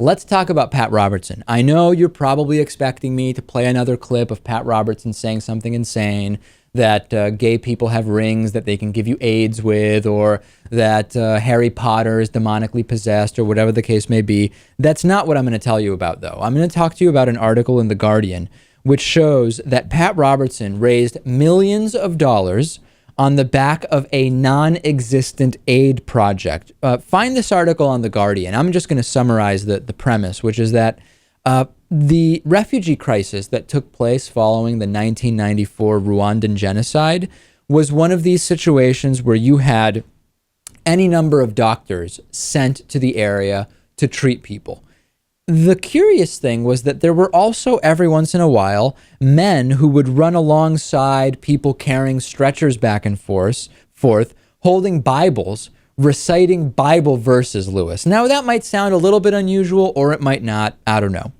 Let's talk about Pat Robertson. I know you're probably expecting me to play another clip of Pat Robertson saying something insane, that gay people have rings that they can give you AIDS with, or that Harry Potter is demonically possessed, or whatever the case may be. That's not what I'm going to tell you about, though. I'm going to talk to you about an article in The Guardian, which shows that Pat Robertson raised millions of dollars on the back of a non-existent aid project. Find this article on The Guardian. I'm just going to summarize the premise, which is that the refugee crisis that took place following the 1994 Rwandan genocide was one of these situations where you had any number of doctors sent to the area to treat people. The curious thing was that there were also every once in a while men who would run alongside people carrying stretchers back and forth, holding Bibles, reciting Bible verses, Lewis. Now that might sound a little bit unusual, or it might not. I don't know.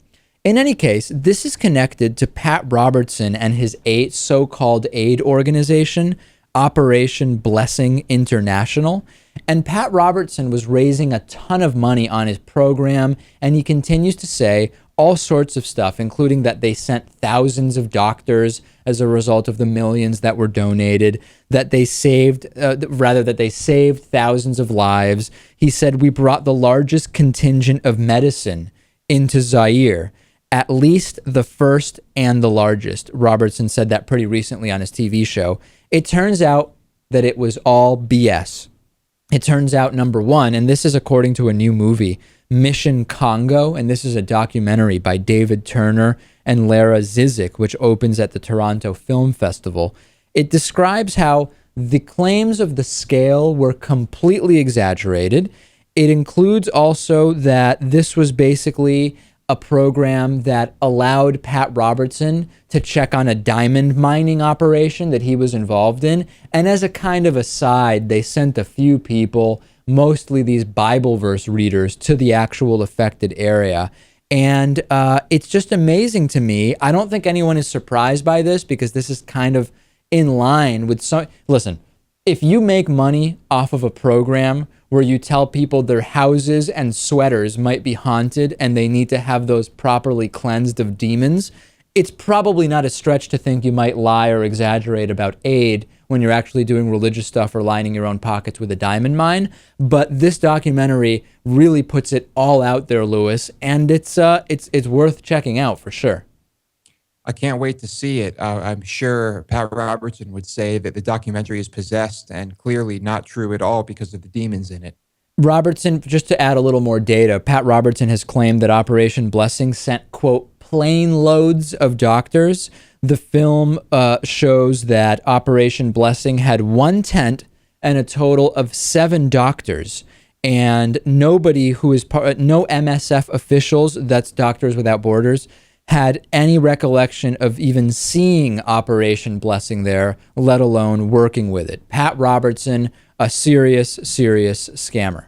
In any case, this is connected to Pat Robertson and his so-called aid organization, Operation Blessing International. And Pat Robertson was raising a ton of money on his program, and he continues to say all sorts of stuff, including that they sent thousands of doctors as a result of the millions that were donated, that they saved thousands of lives. He said, "We brought the largest contingent of medicine into Zaire, at least the first and the largest." Robertson said that pretty recently on his TV show. It turns out that it was all BS. It turns out, number one, and this is according to a new movie, Mission Congo, and this is a documentary by David Turner and Lara Zizik, which opens at the Toronto Film Festival. It describes how the claims of the scale were completely exaggerated. It includes also that this was basically a program that allowed Pat Robertson to check on a diamond mining operation that he was involved in. And as a kind of aside, they sent a few people, mostly these Bible verse readers, to the actual affected area. And it's just amazing to me. I don't think anyone is surprised by this, because this is kind of in line with some... Listen, if you make money off of a program where you tell people their houses and sweaters might be haunted and they need to have those properly cleansed of demons, it's probably not a stretch to think you might lie or exaggerate about aid when you're actually doing religious stuff or lining your own pockets with a diamond mine. But this documentary really puts it all out there, Lewis, and it's worth checking out for sure. I can't wait to see it. I'm sure Pat Robertson would say that the documentary is possessed and clearly not true at all because of the demons in it. Robertson, just to add a little more data, Pat Robertson has claimed that Operation Blessing sent, quote, plane loads of doctors. The film shows that Operation Blessing had one tent and a total of 7 doctors. And nobody who is no MSF officials, that's Doctors Without Borders, had any recollection of even seeing Operation Blessing there, let alone working with it. Pat Robertson, a serious, serious scammer.